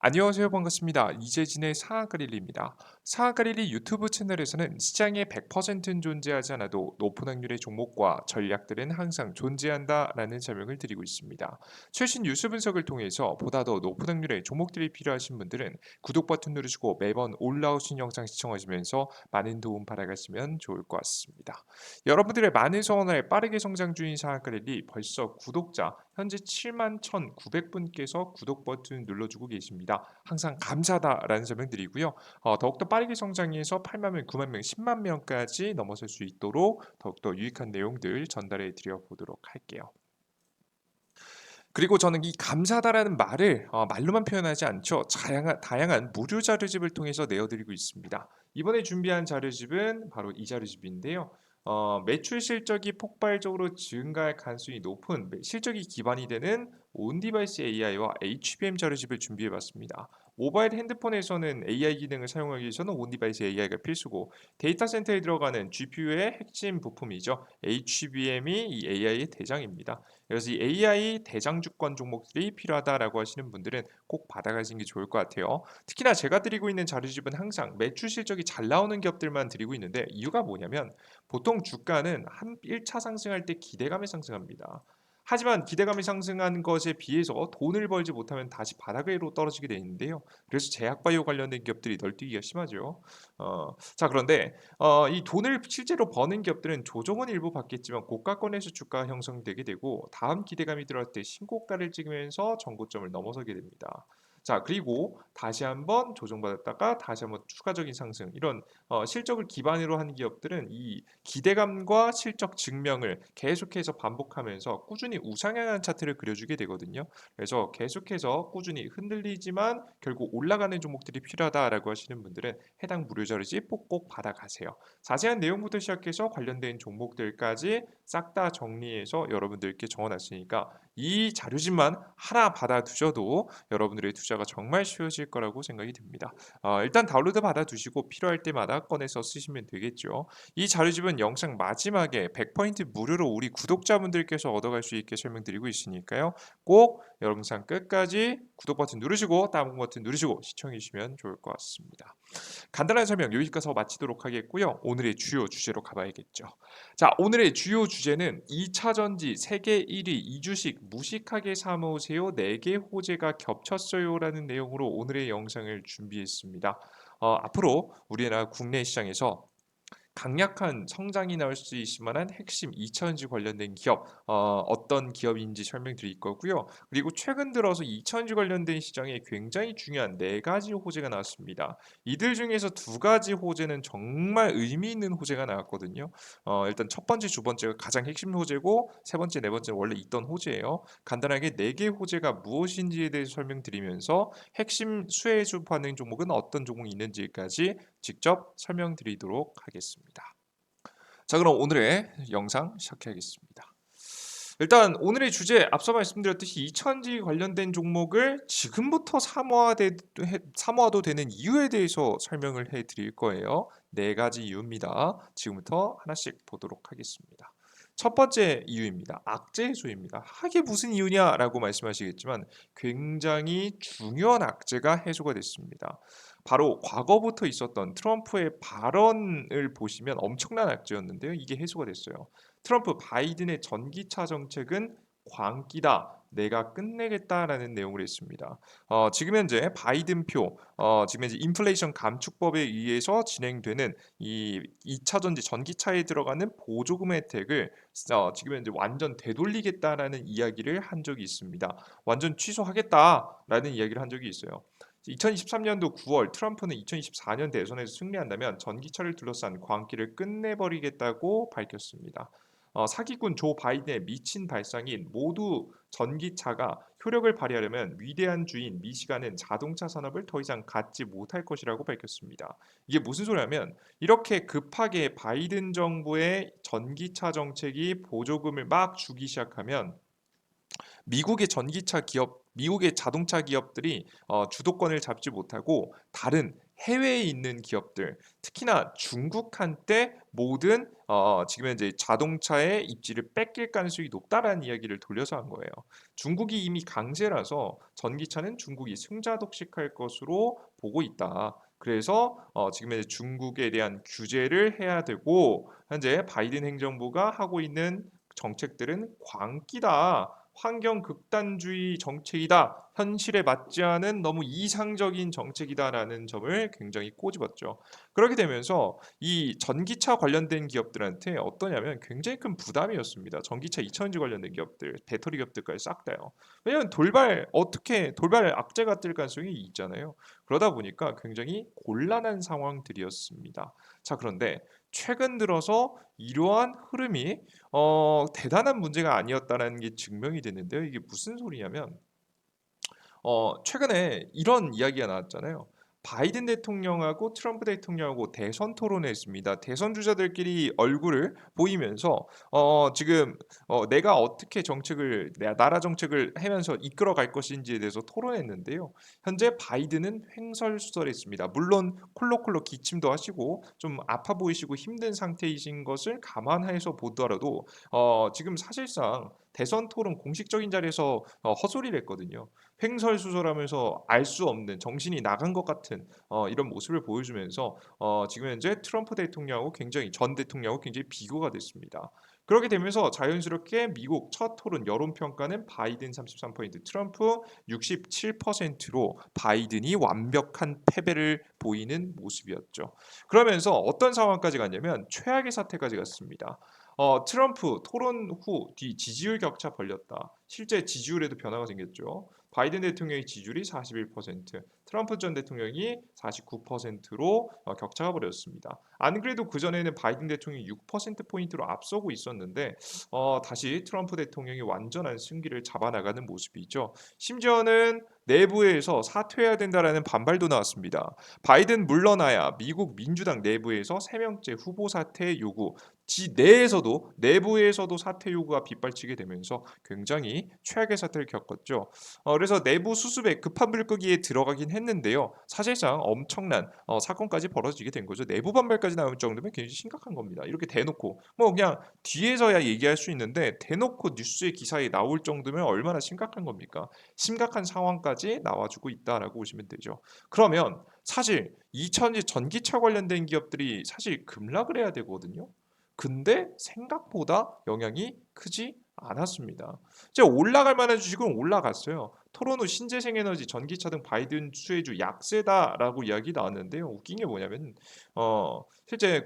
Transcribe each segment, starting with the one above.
안녕하세요. 반갑습니다. 이재진의 사하그릴리입니다. 사하그릴리 유튜브 채널에서는 시장에 100%는 존재하지 않아도 높은 확률의 종목과 전략들은 항상 존재한다라는 설명을 드리고 있습니다. 최신 뉴스 분석을 통해서 보다 더 높은 확률의 종목들이 필요하신 분들은 구독 버튼 누르시고 매번 올라오신 영상 시청하시면서 많은 도움 받아가시면 좋을 것 같습니다. 여러분들의 많은 성원을 빠르게 성장 중인 사하그릴리 벌써 구독자 현재 7만 1,900분께서 구독 버튼 눌러주고 계십니다. 항상 감사하다라는 설명 드리고요. 더욱더 빠르게 성장해서 8만 명, 9만 명, 10만 명까지 넘어설 수 있도록 더욱더 유익한 내용들 전달해 드려 보도록 할게요. 그리고 저는 이 감사하다라는 말을 말로만 표현하지 않죠. 다양한 무료 자료집을 통해서 내어드리고 있습니다. 이번에 준비한 자료집은 바로 이 자료집인데요. 매출 실적이 폭발적으로 증가할 가능성이 높은 실적이 기반이 되는 온디바이스 AI와 HBM 자료집을 준비해봤습니다. 모바일 핸드폰에서는 AI 기능을 사용하기 위해서는 온디바이스 AI가 필수고 데이터 센터에 들어가는 GPU의 핵심 부품이죠. HBM이 이 AI의 대장입니다. 그래서 이 AI 대장주권 종목들이 필요하다라고 하시는 분들은 꼭 받아가시는 게 좋을 것 같아요. 특히나 제가 드리고 있는 자료집은 항상 매출 실적이 잘 나오는 기업들만 드리고 있는데 이유가 뭐냐면 보통 주가는 한 1차 상승할 때 기대감에 상승합니다. 하지만 기대감이 상승한 것에 비해서 돈을 벌지 못하면 다시 바닥으로 떨어지게 되는데요. 그래서 제약바이오 관련된 기업들이 널뛰기가 심하죠. 자 그런데 이 돈을 실제로 버는 기업들은 조정은 일부 받겠지만 고가권에서 주가 형성되게 되고 다음 기대감이 들어갈 때 신고가를 찍으면서 전고점을 넘어서게 됩니다. 자 그리고 다시 한번 조정받았다가 다시 한번 추가적인 상승 이런 실적을 기반으로 하는 기업들은 이 기대감과 실적 증명을 계속해서 반복하면서 꾸준히 우상향하는 차트를 그려주게 되거든요. 그래서 계속해서 꾸준히 흔들리지만 결국 올라가는 종목들이 필요하다라고 하시는 분들은 해당 무료 자료집 꼭꼭 받아가세요. 자세한 내용부터 시작해서 관련된 종목들까지 싹 다 정리해서 여러분들께 적어놨으니까 이 자료집만 하나 받아두셔도 여러분들의 투자가 정말 쉬워질 거라고 생각이 듭니다. 일단 다운로드 받아두시고 필요할 때마다 꺼내서 쓰시면 되겠죠. 이 자료집은 영상 마지막에 100포인트 무료로 우리 구독자분들께서 얻어갈 수 있게 설명드리고 있으니까요. 꼭 영상 끝까지 구독 버튼 누르시고 다운 버튼 누르시고 시청해 주시면 좋을 것 같습니다. 간단한 설명 여기까지 마치도록 하겠고요. 오늘의 주요 주제로 가봐야겠죠. 자, 오늘의 주요 주제는 2차 전지 세계 1위 이주식 무식하게 사모으세요 4개 호재가 겹쳤어요라는 내용으로 오늘의 영상을 준비했습니다. 앞으로 우리나라 국내 시장에서 강력한 성장이 나올 수 있을 만한 핵심 2차전지 관련된 기업 어떤 기업인지 설명드릴 거고요. 그리고 최근 들어서 2차전지 관련된 시장에 굉장히 중요한 네 가지 호재가 나왔습니다. 이들 중에서 두 가지 호재는 정말 의미 있는 호재가 나왔거든요. 일단 첫 번째, 두 번째가 가장 핵심 호재고 세 번째, 네 번째는 원래 있던 호재예요. 간단하게 네 개 호재가 무엇인지에 대해서 설명드리면서 핵심 수혜주 반응 종목은 어떤 종목이 있는지까지 직접 설명드리도록 하겠습니다. 자, 그럼 오늘의 영상 시작하겠습니다. 일단 오늘의 주제 앞서 말씀드렸듯이 2차전지 관련된 종목을 지금부터 사모아도 되는 이유에 대해서 설명을 해드릴 거예요. 네 가지 이유입니다. 지금부터 하나씩 보도록 하겠습니다. 첫 번째 이유입니다. 악재 해소입니다. 이게 무슨 이유냐라고 말씀하시겠지만 굉장히 중요한 악재가 해소가 됐습니다. 바로 과거부터 있었던 트럼프의 발언을 보시면 엄청난 악재였는데요. 이게 해소가 됐어요. 트럼프 바이든의 전기차 정책은 광기다. 내가 끝내겠다라는 내용을 했습니다. 지금 현재 바이든표, 지금 현재 인플레이션 감축법에 의해서 진행되는 이 2차 전지 전기차에 들어가는 보조금 혜택을 지금 현재 완전 되돌리겠다라는 이야기를 한 적이 있습니다. 완전 취소하겠다라는 이야기를 한 적이 있어요. 2023년도 9월 트럼프는 2024년 대선에서 승리한다면 전기차를 둘러싼 광기를 끝내버리겠다고 밝혔습니다. 사기꾼 조 바이든의 미친 발상인 모두 전기차가 효력을 발휘하려면 위대한 주인 미시간은 자동차 산업을 더 이상 갖지 못할 것이라고 밝혔습니다. 이게 무슨 소리냐면 이렇게 급하게 바이든 정부의 전기차 정책이 보조금을 막 주기 시작하면 미국의 자동차 기업들이 주도권을 잡지 못하고 다른 해외에 있는 기업들, 특히나 중국한테 모든 지금 현재 자동차의 입지를 뺏길 가능성이 높다라는 이야기를 돌려서 한 거예요. 중국이 이미 강세라서 전기차는 중국이 승자 독식할 것으로 보고 있다. 그래서 지금 현재 중국에 대한 규제를 해야 되고 현재 바이든 행정부가 하고 있는 정책들은 광기다. 환경 극단주의 정책이다. 현실에 맞지 않은 너무 이상적인 정책이다라는 점을 굉장히 꼬집었죠. 그렇게 되면서 이 전기차 관련된 기업들한테 어떠냐면 굉장히 큰 부담이었습니다. 전기차 2차전지 관련된 기업들, 배터리 기업들까지 싹 다요. 왜냐하면 돌발 악재가 뜰 가능성이 있잖아요. 그러다 보니까 굉장히 곤란한 상황들이었습니다. 자, 그런데 최근 들어서 이러한 흐름이 대단한 문제가 아니었다는 게 증명이 됐는데요. 이게 무슨 소리냐면 최근에 이런 이야기가 나왔잖아요. 바이든 대통령하고 트럼프 대통령하고 대선 토론했습니다. 대선 주자들끼리 얼굴을 보이면서 지금 내가 어떻게 나라 정책을 하면서 이끌어 갈 것인지에 대해서 토론했는데요. 현재 바이든은 횡설수설했습니다. 물론 콜록콜록 기침도 하시고 좀 아파 보이시고 힘든 상태이신 것을 감안해서 보더라도 지금 사실상 대선 토론 공식적인 자리에서 헛소리를 했거든요. 횡설수설하면서 알 수 없는 정신이 나간 것 같은 이런 모습을 보여주면서 지금 현재 트럼프 대통령하고 전 대통령하고 굉장히 비교가 됐습니다. 그렇게 되면서 자연스럽게 미국 첫 토론 여론 평가는 바이든 33%, 트럼프 67%로 바이든이 완벽한 패배를 보이는 모습이었죠. 그러면서 어떤 상황까지 갔냐면 최악의 사태까지 갔습니다. 트럼프 토론 후 지지율 격차 벌렸다. 실제 지지율에도 변화가 생겼죠. 바이든 대통령의 지지율이 41%, 트럼프 전 대통령이 49%로 격차가 벌어졌습니다. 안 그래도 그전에는 바이든 대통령이 6%포인트로 앞서고 있었는데 다시 트럼프 대통령이 완전한 승기를 잡아나가는 모습이죠. 심지어는 내부에서 사퇴해야 된다라는 반발도 나왔습니다. 바이든 물러나야 미국 민주당 내부에서 3명째 후보 사퇴 요구, 내부에서도 사퇴 요구가 빗발치게 되면서 굉장히 최악의 사태를 겪었죠. 그래서 내부 수습에 급한 불 끄기에 들어가긴 했는데요. 사실상 엄청난 사건까지 벌어지게 된 거죠. 내부 반발까지 나올 정도면 굉장히 심각한 겁니다. 이렇게 대놓고 뭐 그냥 뒤에서야 얘기할 수 있는데 대놓고 뉴스의 기사에 나올 정도면 얼마나 심각한 겁니까? 심각한 상황까지 나와주고 있다라고 보시면 되죠. 그러면 사실 2000년 전기차 관련된 기업들이 사실 급락을 해야 되거든요. 근데 생각보다 영향이 크지 않았습니다. 이제 올라갈 만한 주식은 올라갔어요. 토론 후 신재생에너지, 전기차 등 바이든 수혜주 약세다라고 이야기 나왔는데요. 웃긴 게 뭐냐면 실제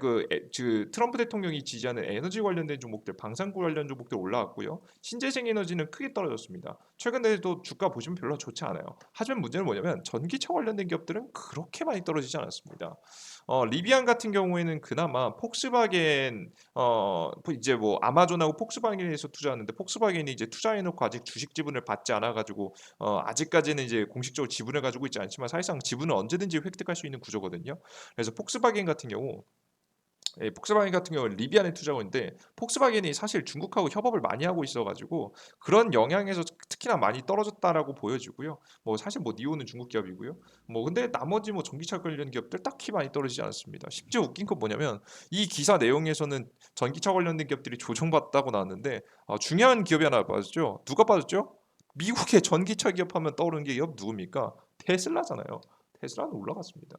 트럼프 대통령이 지지하는 에너지 관련된 종목들, 방산구 관련 종목들 올라왔고요. 신재생에너지는 크게 떨어졌습니다. 최근에도 주가 보시면 별로 좋지 않아요. 하지만 문제는 뭐냐면 전기차 관련된 기업들은 그렇게 많이 떨어지지 않았습니다. 리비안 같은 경우에는 그나마 폭스바겐 이제 뭐 아마존하고 폭스바겐에서 투자하는데 폭스바겐이 이제 투자해놓고 아직 주식 지분을 받지 않아가지고 아직까지는 이제 공식적으로 지분을 가지고 있지 않지만 사실상 지분을 언제든지 획득할 수 있는 구조거든요. 그래서 폭스바겐 같은 경우는 리비안에 투자하고 있는데 폭스바겐이 사실 중국하고 협업을 많이 하고 있어가지고 그런 영향에서 특히나 많이 떨어졌다라고 보여지고요. 뭐 사실 뭐 니오는 중국 기업이고요. 뭐 근데 나머지 뭐 전기차 관련 기업들 딱히 많이 떨어지지 않습니다. 심지어 웃긴 건 뭐냐면 이 기사 내용에서는 전기차 관련된 기업들이 조정받다고 나왔는데 중요한 기업이 하나 빠졌죠. 누가 빠졌죠? 미국의 전기차 기업하면 떠오르는 게 기업 누굽니까? 테슬라잖아요. 테슬라는 올라갔습니다.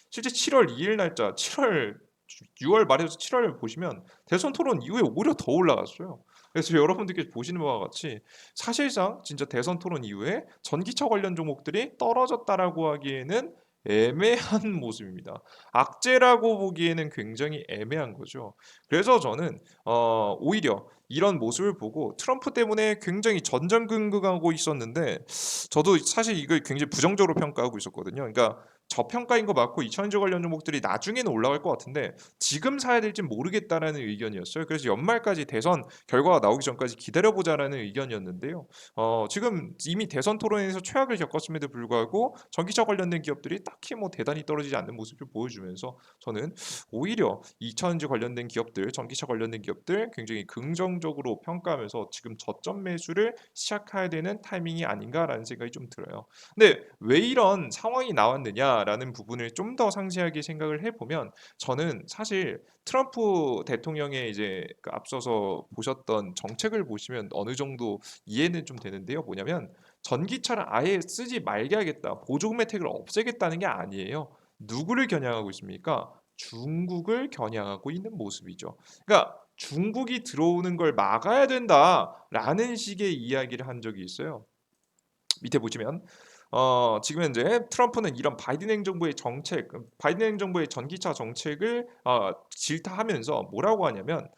실제 7월 2일 날짜 6월 말에서 7월 보시면 대선 토론 이후에 오히려 더 올라갔어요. 그래서 여러분들께서 보시는 바와 같이 사실상 진짜 대선 토론 이후에 전기차 관련 종목들이 떨어졌다라고 하기에는 애매한 모습입니다. 악재라고 보기에는 굉장히 애매한 거죠. 그래서 저는 오히려 이런 모습을 보고 트럼프 때문에 굉장히 전전긍긍하고 있었는데 저도 사실 이걸 굉장히 부정적으로 평가하고 있었거든요. 그러니까 저평가인 거 맞고 2차전지 관련 종목들이 나중에는 올라갈 것 같은데 지금 사야 될지 모르겠다라는 의견이었어요. 그래서 연말까지 대선 결과가 나오기 전까지 기다려보자라는 의견이었는데요. 지금 이미 대선 토론에서 최악을 겪었음에도 불구하고 전기차 관련된 기업들이 딱히 뭐 대단히 떨어지지 않는 모습을 보여주면서 저는 오히려 2차전지 관련된 기업들, 전기차 관련된 기업들 굉장히 긍정적으로 평가하면서 지금 저점 매수를 시작해야 되는 타이밍이 아닌가라는 생각이 좀 들어요. 근데 왜 이런 상황이 나왔느냐? 있냐라는 부분을 좀 더 상세하게 생각을 해보면 저는 사실 트럼프 대통령의 이제 그 앞서서 보셨던 정책을 보시면 어느 정도 이해는 좀 되는데요. 뭐냐면 전기차를 아예 쓰지 말게 하겠다, 보조금 혜택을 없애겠다는 게 아니에요. 누구를 겨냥하고 있습니까? 중국을 겨냥하고 있는 모습이죠. 그러니까 중국이 들어오는 걸 막아야 된다라는 식의 이야기를 한 적이 있어요. 밑에 보시면 지금 현재 트럼프는 이런 바이든 행정부의 정책, 바이든 행정부의 전기차 정책을 질타하면서 뭐라고 하냐면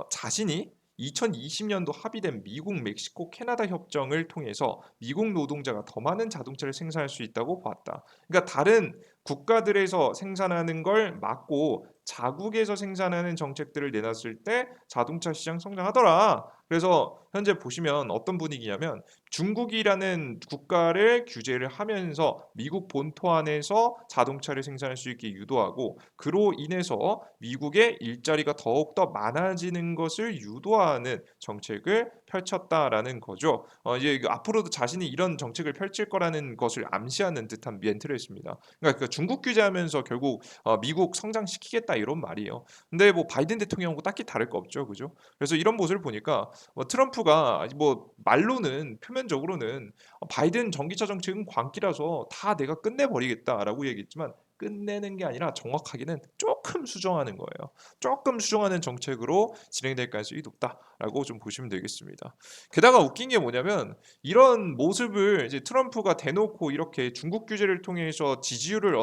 자신이 2020년도 합의된 미국, 멕시코, 캐나다 협정을 통해서 미국 노동자가 더 많은 자동차를 생산할 수 있다고 봤다. 그러니까 다른 국가들에서 생산하는 걸 막고 자국에서 생산하는 정책들을 내놨을 때 자동차 시장 성장하더라. 그래서 현재 보시면 어떤 분위기냐면 중국이라는 국가를 규제를 하면서 미국 본토 안에서 자동차를 생산할 수 있게 유도하고 그로 인해서 미국의 일자리가 더욱더 많아지는 것을 유도하는 정책을 펼쳤다라는 거죠. 이제 앞으로도 자신이 이런 정책을 펼칠 거라는 것을 암시하는 듯한 멘트를 했습니다. 그러니까 중국 규제하면서 결국 미국 성장시키겠다 이런 말이에요. 근데 뭐 바이든 대통령하고 딱히 다를 거 없죠, 그죠? 그래서 이런 모습을 보니까 트럼프가 뭐 말로는 표면적으로는 바이든 전기차 정책은 광기라서 다 내가 끝내버리겠다라고 얘기했지만 끝내는 게 아니라 정확하게는 조금 수정하는 거예요. 조금 수정하는 정책으로 진행될 가능성이 높다라고 좀 보시면 되겠습니다. 게다가 웃긴 게 뭐냐면 이런 모습을 이제 트럼프가 대놓고 이렇게 중국 규제를 통해서 지지율을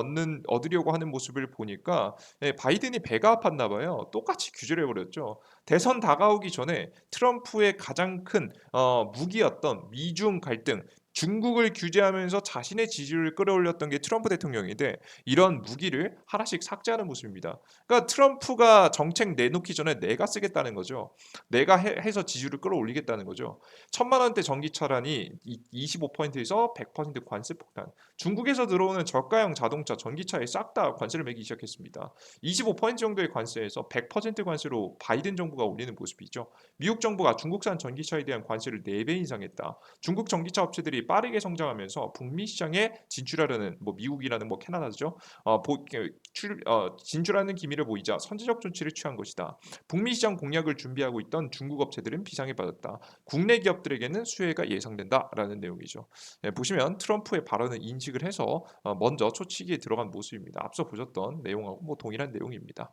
얻으려고 하는 모습을 보니까 바이든이 배가 아팠나 봐요. 똑같이 규제를 해버렸죠. 대선 다가오기 전에 트럼프의 가장 큰 무기였던 미중 갈등, 중국을 규제하면서 자신의 지지율을 끌어올렸던 게 트럼프 대통령인데 이런 무기를 하나씩 삭제하는 모습입니다. 그러니까 트럼프가 정책 내놓기 전에 내가 쓰겠다는 거죠. 내가 해서 지지율을 끌어올리겠다는 거죠. 1,000만 원대 전기 차량이 25%에서 100% 관세 폭탄. 중국에서 들어오는 저가형 자동차, 전기차에 싹 다 관세를 매기기 시작했습니다. 25% 정도의 관세에서 100% 관세로 바이든 정부가 올리는 모습이죠. 미국 정부가 중국산 전기차에 대한 관세를 4배 이상 했다. 중국 전기차 업체들이 빠르게 성장하면서 북미 시장에 진출하려는 뭐 미국이라는 뭐 캐나다죠. 진출하는 기미를 보이자 선제적 조치를 취한 것이다. 북미 시장 공략을 준비하고 있던 중국 업체들은 비상에 빠졌다. 국내 기업들에게는 수혜가 예상된다라는 내용이죠. 보시면 트럼프의 발언을 인식을 해서 먼저 초치기에 들어간 모습입니다. 앞서 보셨던 내용하고 뭐 동일한 내용입니다.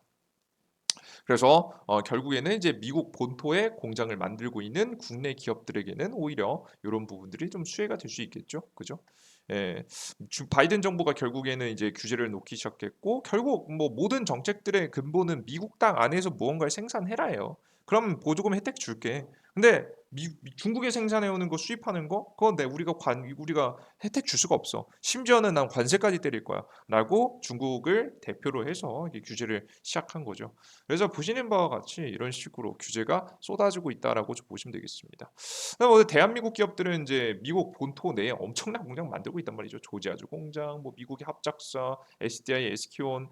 그래서 결국에는 이제 미국 본토에 공장을 만들고 있는 국내 기업들에게는 오히려 이런 부분들이 좀 수혜가 될 수 있겠죠, 그죠? 예, 바이든 정부가 결국에는 이제 규제를 놓기 시작했고 결국 뭐 모든 정책들의 근본은 미국 땅 안에서 무언가를 생산해라예요. 그럼 보조금 혜택 줄게. 근데 중국에 생산해 오는 거 수입하는 거 그건 우리가 혜택 줄 수가 없어. 심지어는 난 관세까지 때릴 거야라고 중국을 대표로 해서 이게 규제를 시작한 거죠. 그래서 보시는 바와 같이 이런 식으로 규제가 쏟아지고 있다라고 좀 보시면 되겠습니다. 그다음에 대한민국 기업들은 이제 미국 본토 내에 엄청난 공장 만들고 있단 말이죠. 조지아주 공장, 뭐 미국의 합작사, SDI, SK온,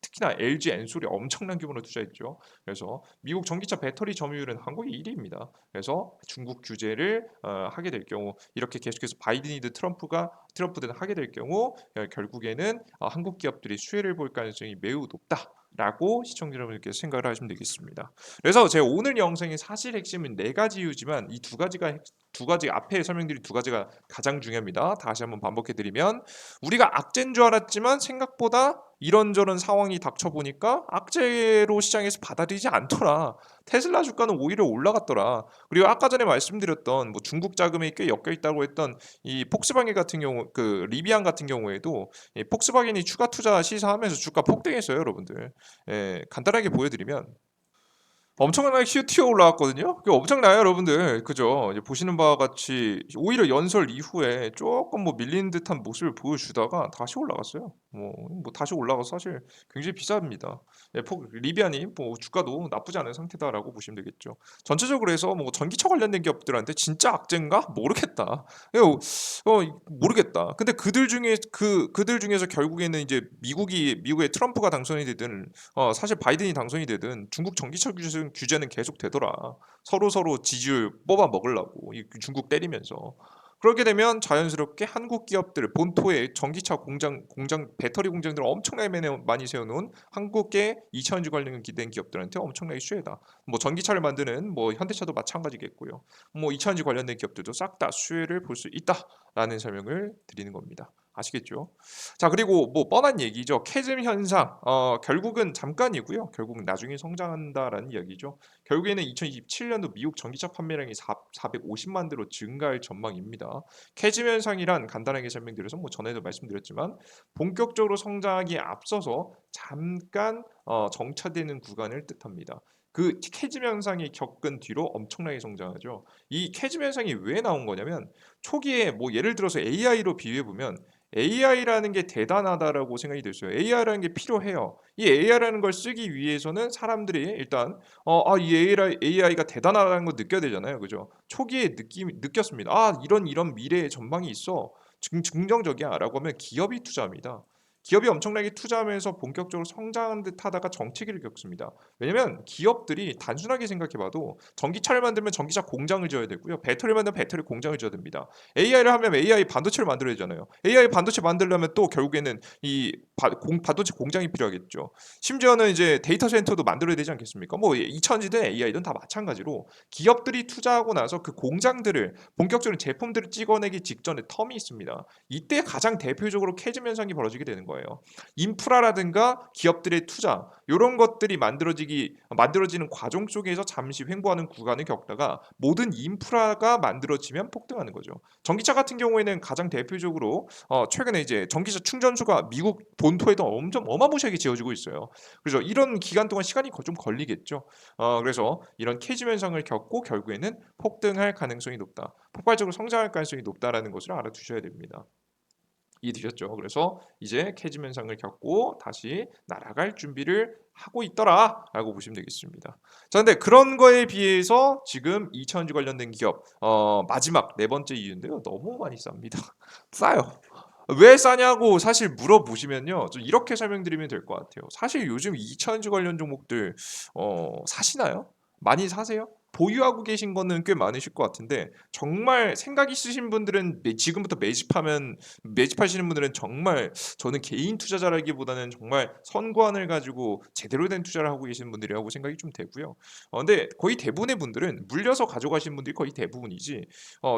특히나 LG 엔솔이 엄청난 규모로 투자했죠. 그래서 미국 전기차 배터리 점유율은 한국이 1위입니다. 그래서 중국 규제를 하게 될 경우 이렇게 계속해서 바이든이든 트럼프든 하게 될 경우 결국에는 한국 기업들이 수혜를 볼 가능성이 매우 높다. 라고 시청자 여러분께서 생각을 하시면 되겠습니다. 그래서 제 오늘 영상의 사실 핵심은 네 가지 이유지만 이 두 가지 앞에 설명드린 두 가지가 가장 중요합니다. 다시 한번 반복해 드리면 우리가 악재인 줄 알았지만 생각보다 이런저런 상황이 닥쳐보니까 악재로 시장에서 받아들이지 않더라. 테슬라 주가는 오히려 올라갔더라. 그리고 아까 전에 말씀드렸던 뭐 중국 자금이 꽤 엮여 있다고 했던 이 폭스바겐 같은 경우 그 리비안 같은 경우에도 이 폭스바겐이 추가 투자 시사하면서 주가 폭등했어요, 여러분들. 간단하게 보여드리면 엄청나게 튀어 올라왔거든요. 그 엄청나요, 여러분들. 그죠? 이제 보시는 바와 같이 오히려 연설 이후에 조금 뭐 밀리는 듯한 모습을 보여주다가 다시 올라갔어요. 뭐 다시 올라가서 사실 굉장히 비쌉니다. 리비안이 뭐 주가도 나쁘지 않은 상태다라고 보시면 되겠죠. 전체적으로 해서 뭐 전기차 관련된 기업들한테 진짜 악재인가? 모르겠다. 모르겠다. 근데 그들 중에서 결국에는 이제 미국의 트럼프가 당선이 되든 사실 바이든이 당선이 되든 중국 전기차 규제는 계속 되더라. 서로 지지율 뽑아 먹으려고 중국 때리면서. 그렇게 되면 자연스럽게 한국 기업들 본토에 전기차 공장 배터리 공장들을 엄청나게 많이 세워놓은 한국의 2차전지 관련된 기업들한테 엄청나게 수혜다. 뭐 전기차를 만드는 뭐 현대차도 마찬가지겠고요. 뭐 2차전지 관련된 기업들도 싹 다 수혜를 볼 수 있다라는 설명을 드리는 겁니다. 아시겠죠? 자, 그리고 뭐 뻔한 얘기죠. 캐즘 현상. 결국은 잠깐이고요. 결국은 나중에 성장한다라는 이야기죠. 결국에는 2027년도 미국 전기차 판매량이 450만 대로 증가할 전망입니다. 캐즘 현상이란 간단하게 설명드려서 뭐 전에도 말씀드렸지만 본격적으로 성장하기에 앞서서 잠깐 정차되는 구간을 뜻합니다. 그 캐즘 현상이 겪은 뒤로 엄청나게 성장하죠. 이 캐즘 현상이 왜 나온 거냐면 초기에 뭐 예를 들어서 AI로 비유해 보면 AI라는 게 대단하다라고 생각이 됐어요. AI라는 게 필요해요. 이 AI라는 걸 쓰기 위해서는 사람들이 일단 이 AI가 대단하다는 거 느껴야 되잖아요. 그죠? 초기에 느꼈습니다. 이런 미래의 전망이 있어. 긍정적이야라고 하면 기업이 투자합니다. 기업이 엄청나게 투자하면서 본격적으로 성장하는 듯 하다가 정체기를 겪습니다. 왜냐면 기업들이 단순하게 생각해봐도 전기차를 만들면 전기차 공장을 지어야 되고요. 배터리를 만들면 배터리 공장을 지어야 됩니다. AI를 하면 AI 반도체를 만들어야 되잖아요. AI 반도체 만들려면 또 결국에는 반도체 공장이 필요하겠죠. 심지어는 이제 데이터 센터도 만들어야 되지 않겠습니까? 뭐 2차전지든 AI든 다 마찬가지로 기업들이 투자하고 나서 그 공장들을 본격적으로 제품들을 찍어내기 직전에 텀이 있습니다. 이때 가장 대표적으로 캐즘 현상이 벌어지게 되는 거예요. 인프라라든가 기업들의 투자 이런 것들이 만들어지는 과정 속에서 잠시 횡보하는 구간을 겪다가 모든 인프라가 만들어지면 폭등하는 거죠. 전기차 같은 경우에는 가장 대표적으로 최근에 이제 전기차 충전소가 미국 본토에도 엄청 어마무시하게 지어지고 있어요. 그래서 이런 기간 동안 시간이 좀 걸리겠죠. 그래서 이런 캐즘 현상을 겪고 결국에는 폭등할 가능성이 높다. 폭발적으로 성장할 가능성이 높다라는 것을 알아두셔야 됩니다. 이해되셨죠? 그래서 이제 캐즘 현상을 겪고 다시 날아갈 준비를 하고 있더라라고 보시면 되겠습니다. 자, 근데 그런 거에 비해서 지금 2차전지 관련된 기업 마지막 네 번째 이유인데요. 너무 많이 쌉니다. 싸요. 왜 싸냐고 사실 물어보시면요. 좀 이렇게 설명드리면 될 것 같아요. 사실 요즘 2차전지 관련 종목들 사시나요? 많이 사세요? 보유하고 계신 거는 꽤 많으실 것 같은데 정말 생각 있으신 분들은 지금부터 매집하시는 분들은 정말 저는 개인 투자자라기보다는 정말 선관을 가지고 제대로 된 투자를 하고 계시는 분들이라고 생각이 좀 되고요. 근데 거의 대부분의 분들은 물려서 가져가시는 분들이 거의 대부분이지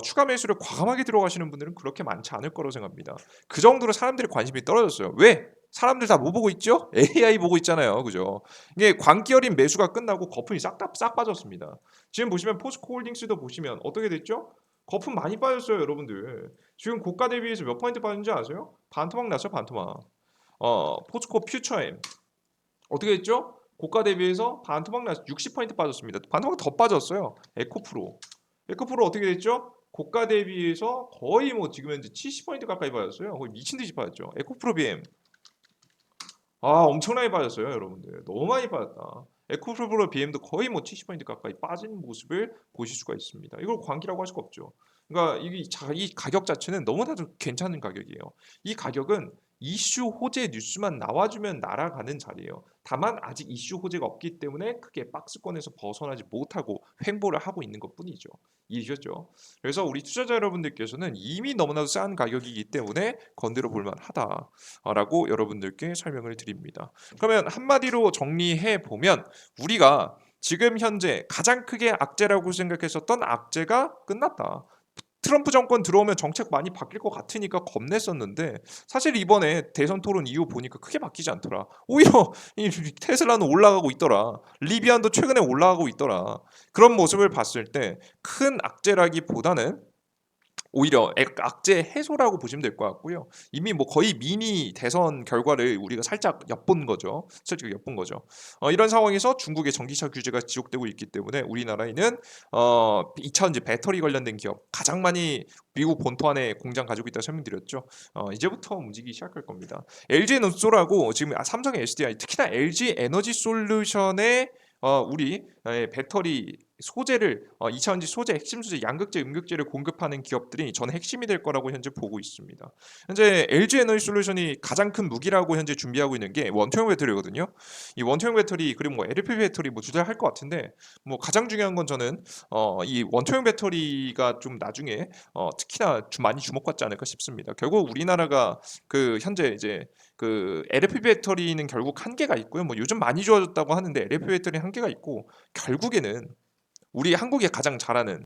추가 매수를 과감하게 들어가시는 분들은 그렇게 많지 않을 거라고 생각합니다. 그 정도로 사람들의 관심이 떨어졌어요. 왜? 사람들 다 뭐 보고 있죠? AI 보고 있잖아요. 그죠? 이게 광기 어린 매수가 끝나고 거품이 싹 빠졌습니다. 지금 보시면 포스코홀딩스도 보시면 어떻게 됐죠? 거품 많이 빠졌어요, 여러분들. 지금 고가 대비해서 몇 퍼센트 빠졌는지 아세요? 반토막 났어요, 반토막. 포스코 퓨처엠 어떻게 됐죠? 고가 대비해서 반토막 났 60% 빠졌습니다. 반토막 더 빠졌어요. 에코프로. 에코프로 어떻게 됐죠? 고가 대비해서 거의 뭐 지금 현재 70% 가까이 빠졌어요. 거의 미친 듯이 빠졌죠. 에코프로 BM 엄청나게 빠졌어요, 여러분들. 너무 많이 빠졌다. 에코프로 BM도 거의 뭐 70% 가까이 빠진 모습을 보실 수가 있습니다. 이걸 광기라고 할 수가 없죠. 그러니까 이 가격 자체는 너무나도 괜찮은 가격이에요. 이 가격은 이슈 호재 뉴스만 나와주면 날아가는 자리예요. 다만 아직 이슈 호재가 없기 때문에 크게 박스권에서 벗어나지 못하고 횡보를 하고 있는 것뿐이죠. 이해하셨죠? 그래서 우리 투자자 여러분들께서는 이미 너무나도 싼 가격이기 때문에 건드려 볼 만하다. 라고 여러분들께 설명을 드립니다. 그러면 한마디로 정리해 보면 우리가 지금 현재 가장 크게 악재라고 생각했었던 악재가 끝났다. 트럼프 정권 들어오면 정책 많이 바뀔 것 같으니까 겁냈었는데 사실 이번에 대선 토론 이후 보니까 크게 바뀌지 않더라. 오히려 이 테슬라는 올라가고 있더라. 리비안도 최근에 올라가고 있더라. 그런 모습을 봤을 때 큰 악재라기보다는 오히려 악재 해소라고 보시면 될 것 같고요. 이미 뭐 거의 미니 대선 결과를 우리가 살짝 엿본 거죠. 살짝 엿본 거죠. 이런 상황에서 중국의 전기차 규제가 지속되고 있기 때문에 우리나라에는 2차전지 배터리 관련된 기업 가장 많이 미국 본토 안에 공장 가지고 있다 설명드렸죠. 이제부터 움직이기 시작할 겁니다. LG에너지솔하고 지금 삼성의 SDI 특히나 LG 에너지 솔루션의 우리 배터리 소재를 2차전지 소재, 핵심 소재, 양극재, 음극재를 공급하는 기업들이 저는 핵심이 될 거라고 현재 보고 있습니다. 현재 LG 에너지 솔루션이 가장 큰 무기라고 현재 준비하고 있는 게 원통형 배터리거든요. 이 원통형 배터리 그리고 뭐 LFP 배터리 뭐 주잘할 것 같은데 뭐 가장 중요한 건 저는 이 원통형 배터리가 좀 나중에 특히나 좀 많이 주목받지 않을까 싶습니다. 결국 우리나라가 그 현재 이제 그 LFP 배터리는 결국 한계가 있고요. 뭐 요즘 많이 좋아졌다고 하는데 LFP 배터리 한계가 있고 결국에는 우리 한국에 가장 잘하는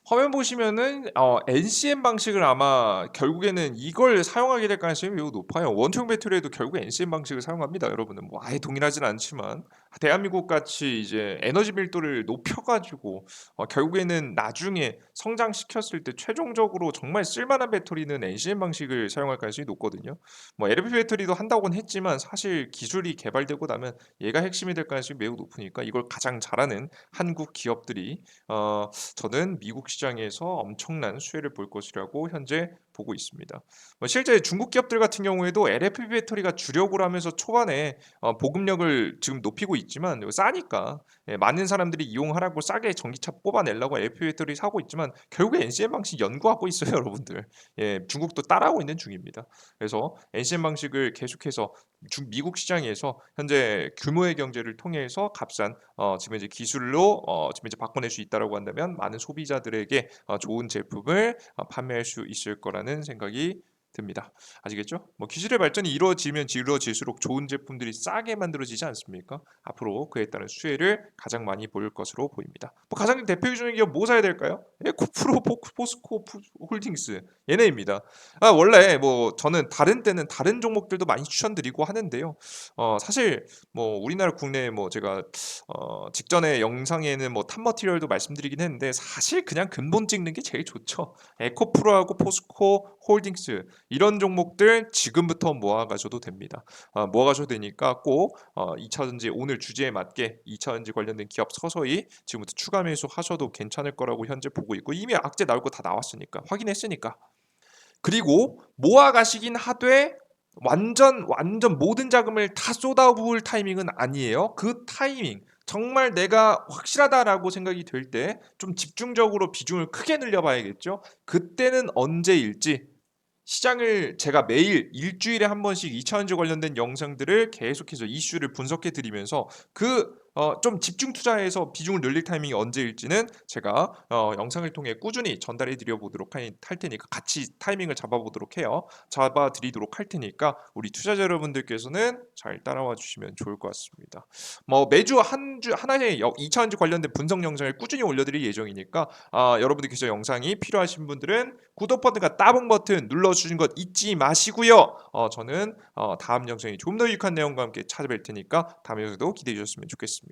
화면 보시면은 NCM 방식을 아마 결국에는 이걸 사용하게 될 가능성이 매우 높아요. 원통 배터리에도 결국 NCM 방식을 사용합니다. 여러분은 뭐 아예 동일하진 않지만 대한민국 같이 이제 에너지 밀도를 높여가지고 결국에는 나중에 성장시켰을 때 최종적으로 정말 쓸만한 배터리는 NCM 방식을 사용할 가능성이 높거든요. 뭐 LFP 배터리도 한다고는 했지만 사실 기술이 개발되고 나면 얘가 핵심이 될 가능성이 매우 높으니까 이걸 가장 잘하는 한국 기업들이 저는 미국 시장에서 엄청난 수혜를 볼 것이라고 현재 보고 있습니다. 실제 중국 기업들 같은 경우에도 LFP 배터리가 주력으로 하면서 초반에 보급력을 지금 높이고 있지만 싸니까 많은 사람들이 이용하라고 싸게 전기차 뽑아내려고 LFP 배터리 사고 있지만 결국에 NCM 방식 연구하고 있어요, 여러분들. 중국도 따라하고 있는 중입니다. 그래서 NCM 방식을 계속해서 미국 시장에서 현재 규모의 경제를 통해서 값싼 지금 이제 기술로 지금 이제 바꿔낼 수 있다라고 한다면 많은 소비자들에게 좋은 제품을 판매할 수 있을 거라는 생각이 듭니다. 아시겠죠? 뭐 기술의 발전이 이루어지면 이루어질수록 좋은 제품들이 싸게 만들어지지 않습니까? 앞으로 그에 따른 수혜를 가장 많이 볼 것으로 보입니다. 뭐 가장 대표적인 기업 뭐 사야 될까요? 코프로, 포스코 홀딩스 얘네입니다. 원래 뭐 저는 다른 때는 다른 종목들도 많이 추천드리고 하는데요. 사실 뭐 우리나라 국내 뭐 제가 직전에 영상에는 뭐 탑머티리얼도 말씀드리긴 했는데 사실 그냥 근본 찍는 게 제일 좋죠. 에코프로하고 포스코 홀딩스 이런 종목들 지금부터 모아가셔도 됩니다. 모아가셔도 되니까 꼭 2차전지 오늘 주제에 맞게 2차전지 관련된 기업 서서히 지금부터 추가 매수 하셔도 괜찮을 거라고 현재 보고 있고 이미 악재 나올 거 다 나왔으니까 확인했으니까 그리고 모아가시긴 하되 완전 모든 자금을 다 쏟아부을 타이밍은 아니에요. 그 타이밍 정말 내가 확실하다라고 생각이 될 때 좀 집중적으로 비중을 크게 늘려봐야겠죠. 그때는 언제일지 시장을 제가 매일 일주일에 한 번씩 2차전지 관련된 영상들을 계속해서 이슈를 분석해 드리면서 좀 집중 투자해서 비중을 늘릴 타이밍이 언제일지는 제가 영상을 통해 꾸준히 전달해 드려 보도록 할 테니까 같이 타이밍을 잡아 보도록 해요. 잡아 드리도록 할 테니까 우리 투자자 여러분들께서는 잘 따라와 주시면 좋을 것 같습니다. 뭐 매주 한 주 하나의 2차전지 관련된 분석 영상을 꾸준히 올려 드릴 예정이니까 여러분들께서 영상이 필요하신 분들은 구독 버튼과 따봉 버튼 눌러주신 것 잊지 마시고요. 저는 다음 영상이 좀 더 유익한 내용과 함께 찾아뵐 테니까 다음 영상도 기대해 주셨으면 좋겠습니다.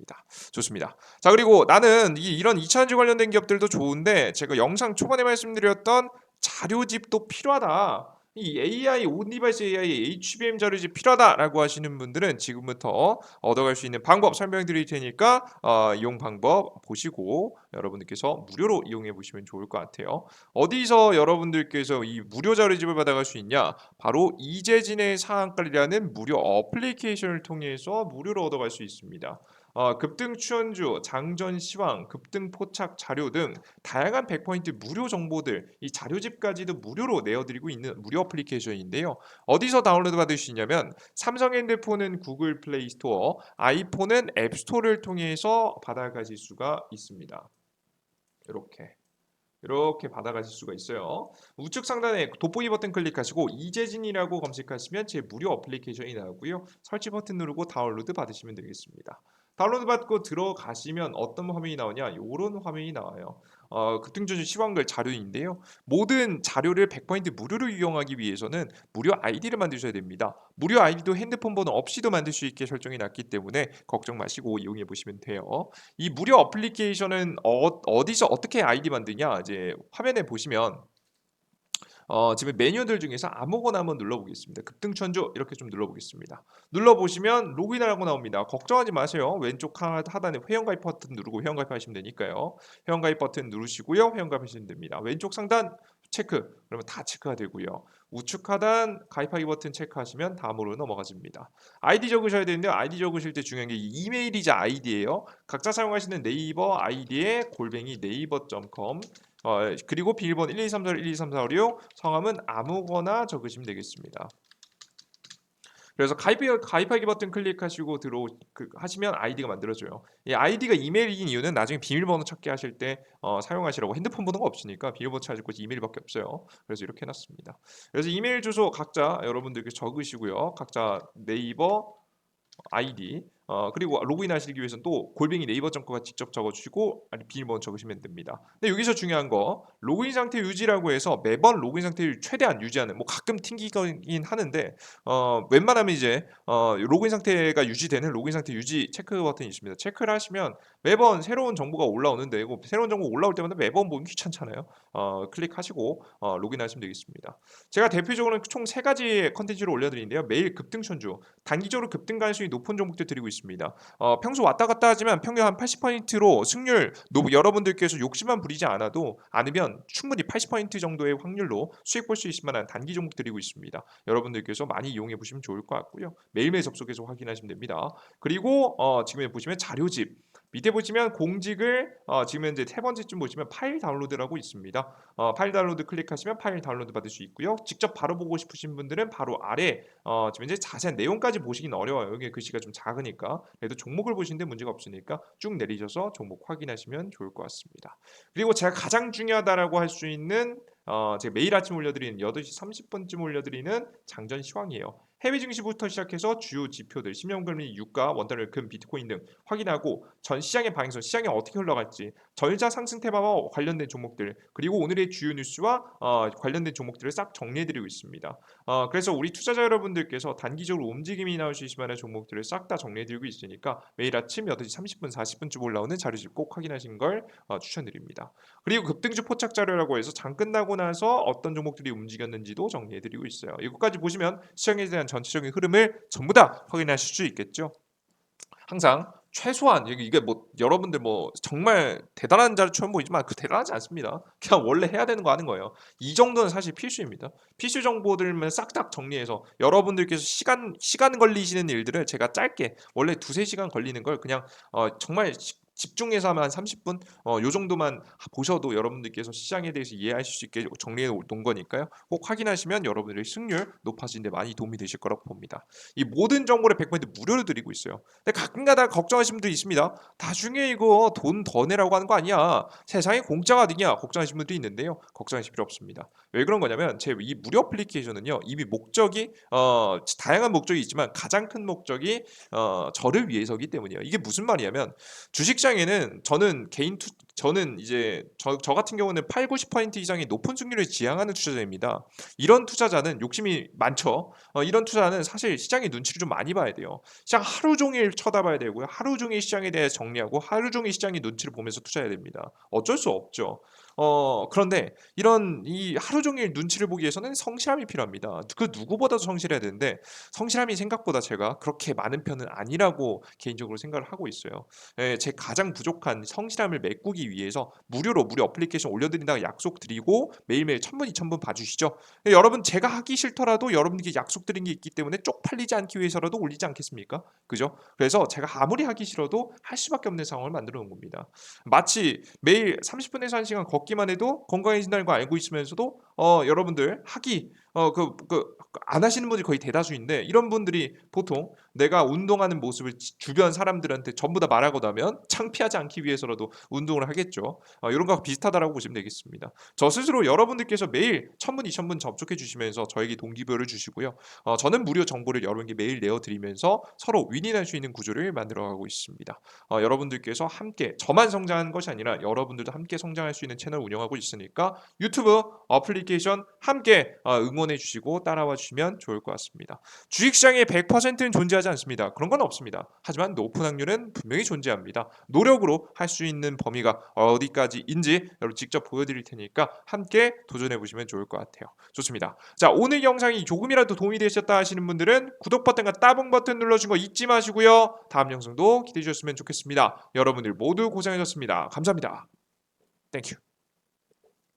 좋습니다. 자 그리고 나는 이런 2차전지 관련된 기업들도 좋은데 제가 영상 초반에 말씀드렸던 자료집도 필요하다. 이 AI 온디바이스 AI HBM 자료집 필요하다라고 하시는 분들은 지금부터 얻어갈 수 있는 방법 설명드릴 테니까 이용 방법 보시고 여러분들께서 무료로 이용해 보시면 좋을 것 같아요. 어디서 여러분들께서 이 무료 자료집을 받아갈 수 있냐? 바로 이재진의 상한가리라는 무료 어플리케이션을 통해서 무료로 얻어갈 수 있습니다. 급등 추천주, 장전 시황, 급등 포착 자료 등 다양한 100포인트 무료 정보들 이 자료집까지도 무료로 내어드리고 있는 무료 어플리케이션인데요. 어디서 다운로드 받을 수 있냐면 삼성 핸드폰은 구글 플레이 스토어, 아이폰은 앱 스토어를 통해서 받아가실 수가 있습니다. 이렇게 받아가실 수가 있어요. 우측 상단에 돋보기 버튼 클릭하시고 이재진이라고 검색하시면 제 무료 어플리케이션이 나오고요. 설치 버튼 누르고 다운로드 받으시면 되겠습니다. 다운로드 받고 들어가시면 어떤 화면이 나오냐? 이런 화면이 나와요. 급등주주 시황글 자료인데요. 모든 자료를 100포인트 무료로 이용하기 위해서는 무료 아이디를 만드셔야 됩니다. 무료 아이디도 핸드폰 번호 없이도 만들 수 있게 설정이 났기 때문에 걱정 마시고 이용해 보시면 돼요. 이 무료 어플리케이션은 어디서 어떻게 아이디 만드냐? 이제 화면에 보시면 지금 메뉴들 중에서 아무거나 한번 눌러보겠습니다. 급등천주 이렇게 좀 눌러보겠습니다. 눌러보시면 로그인하라고 나옵니다. 걱정하지 마세요. 왼쪽 하단에 회원가입 버튼 누르고 회원가입하시면 되니까요. 회원가입 버튼 누르시고요. 회원가입하시면 됩니다. 왼쪽 상단 체크 그러면 다 체크가 되고요. 우측 하단 가입하기 버튼 체크하시면 다음으로 넘어가집니다. 아이디 적으셔야 되는데요. 아이디 적으실 때 중요한 게 이메일이자 아이디예요. 각자 사용하시는 네이버 아이디에 골뱅이 네이버.com 그리고 비밀번호 1234 12346 성함은 아무거나 적으시면 되겠습니다. 그래서 가입하기 버튼 클릭하시고 하시면 아이디가 만들어져요. 이 아이디가 이메일인 이유는 나중에 비밀번호 찾기 하실 때 사용하시라고 핸드폰 번호가 없으니까 비밀번호 찾을 곳이 이메일밖에 없어요. 그래서 이렇게 해놨습니다. 그래서 이메일 주소 각자 여러분들께 적으시고요. 각자 네이버 아이디 그리고 로그인 하시기 위해서는 또 골뱅이 네이버.com과 직접 적어주시고 아니 비밀번호 적으시면 됩니다. 근데 여기서 중요한 거 로그인 상태 유지라고 해서 매번 로그인 상태를 최대한 유지하는 뭐 가끔 튕기긴 하는데 웬만하면 이제 로그인 상태가 유지되는 로그인 상태 유지 체크 버튼이 있습니다. 체크를 하시면 매번 새로운 정보가 올라오는데 새로운 정보 올라올 때마다 매번 보기 귀찮잖아요. 클릭하시고 로그인하시면 되겠습니다. 제가 대표적으로 총 3가지의 컨텐츠를 올려드리는데요. 매일 급등천주 단기적으로 급등 가능성이 높은 종목들 드리고 있습니다. 평소 왔다 갔다 하지만 평균 한 80%로 승률 여러분들께서 욕심만 부리지 않으면 충분히 80% 정도의 확률로 수익 볼 수 있을 만한 단기 종목 드리고 있습니다. 여러분들께서 많이 이용해 보시면 좋을 것 같고요. 매일매일 접속해서 확인하시면 됩니다. 그리고 지금 보시면 자료집 밑에 보시면 공직을 지금 현재 3번째쯤 보시면 파일 다운로드라고 있습니다. 파일 다운로드 클릭하시면 파일 다운로드 받을 수 있고요. 직접 바로 보고 싶으신 분들은 바로 아래 지금 이제 자세한 내용까지 보시긴 어려워요. 여기 글씨가 좀 작으니까. 그래도 종목을 보시는데 문제가 없으니까 쭉 내리셔서 종목 확인하시면 좋을 것 같습니다. 그리고 제가 가장 중요하다라고 할 수 있는 제가 매일 아침 올려드리는 8시 30분쯤 올려드리는 장전 시황이에요. 해외 증시부터 시작해서 주요 지표들, 10년 금리, 유가, 원달러, 금, 비트코인 등 확인하고 전 시장의 방향성, 시장이 어떻게 흘러갈지, 전일자 상승 테마와 관련된 종목들, 그리고 오늘의 주요 뉴스와 관련된 종목들을 싹 정리해드리고 있습니다. 그래서 우리 투자자 여러분들께서 단기적으로 움직임이 나올 수 있을 만한 종목들을 싹 다 정리해드리고 있으니까 매일 아침 8시 30분, 40분쯤 올라오는 자료집 꼭 확인하시는 걸 추천드립니다. 그리고 급등주 포착 자료라고 해서 장 끝나고 나서 어떤 종목들이 움직였는지도 정리해드리고 있어요. 이것까지 보시면 시장에 대한 전체적인 흐름을 전부 다 확인하실 수 있겠죠. 항상 최소한 이게 뭐 여러분들 뭐 정말 대단한 자료 처음 보이지만 그 대단하지 않습니다. 그냥 원래 해야 되는 거 하는 거예요. 이 정도는 사실 필수입니다. 필수 정보들만 싹싹 정리해서 여러분들께서 시간 걸리시는 일들을 제가 짧게 원래 2-3시간 걸리는 걸 그냥 정말 집중해서 하면 한 30분 요 정도만 보셔도 여러분들께서 시장에 대해서 이해하실 수 있게 정리해 놓은 거니까요. 꼭 확인하시면 여러분들의 승률 높아지는 데 많이 도움이 되실 거라고 봅니다. 이 모든 정보를 100% 무료로 드리고 있어요. 근데 가끔가다 걱정하시는 분들이 있습니다. 나중에 이거 돈 더 내라고 하는 거 아니야? 세상에 공짜가 어디냐? 걱정하시는 분들이 있는데요. 걱정하실 필요 없습니다. 왜 그런 거냐면 제 이 무료 어플리케이션은요. 이미 목적이 다양한 목적이 있지만 가장 큰 목적이 저를 위해서기 때문이에요. 이게 무슨 말이냐면 주식시장에는 저는 이제 저 같은 경우는 8-90% 이상의 높은 수익률을 지향하는 투자자입니다. 이런 투자자는 욕심이 많죠. 이런 투자는 사실 시장의 눈치를 좀 많이 봐야 돼요. 시장 하루 종일 쳐다봐야 되고요. 하루 종일 시장에 대해 정리하고 하루 종일 시장의 눈치를 보면서 투자해야 됩니다. 어쩔 수 없죠. 그런데 이런 이 하루 종일 눈치를 보기 위해서는 성실함이 필요합니다. 그 누구보다도 성실해야 되는데 성실함이 생각보다 제가 그렇게 많은 편은 아니라고 개인적으로 생각을 하고 있어요. 예, 제 가장 부족한 성실함을 메꾸기 위해서 무료 어플리케이션 올려드린다고 약속드리고 매일매일 1000분, 2000분 봐주시죠. 예, 여러분 제가 하기 싫더라도 여러분께 약속드린 게 있기 때문에 쪽팔리지 않기 위해서라도 올리지 않겠습니까? 그죠? 그래서 제가 아무리 하기 싫어도 할 수밖에 없는 상황을 만들어 놓은 겁니다. 마치 매일 30분에서 1시간 걷기만 해도 건강해진다는 거 알고 있으면서도 여러분들 안 하시는 분들이 거의 대다수인데 이런 분들이 보통 내가 운동하는 모습을 주변 사람들한테 전부 다 말하고 나면 창피하지 않기 위해서라도 운동을 하겠죠. 이런 거와 비슷하다라고 보시면 되겠습니다. 저 스스로 여러분들께서 매일 1000분, 2000분 접촉해 주시면서 저에게 동기부여를 주시고요. 저는 무료 정보를 여러분께 매일 내어드리면서 서로 윈윈할 수 있는 구조를 만들어가고 있습니다. 여러분들께서 함께 저만 성장하는 것이 아니라 여러분들도 함께 성장할 수 있는 채널 운영하고 있으니까 유튜브 어플리케이션 함께 응원해 주시고 따라와 주시면 좋을 것 같습니다. 주식시장에 100%는 존재하지 않습니다. 그런 건 없습니다. 하지만 높은 확률은 분명히 존재합니다. 노력으로 할 수 있는 범위가 어디까지인지 여러분 직접 보여드릴 테니까 함께 도전해 보시면 좋을 것 같아요. 좋습니다. 자, 오늘 영상이 조금이라도 도움이 되셨다 하시는 분들은 구독 버튼과 따봉 버튼 눌러준 거 잊지 마시고요. 다음 영상도 기대해 주셨으면 좋겠습니다. 여러분들 모두 고생하셨습니다. 감사합니다. 땡큐.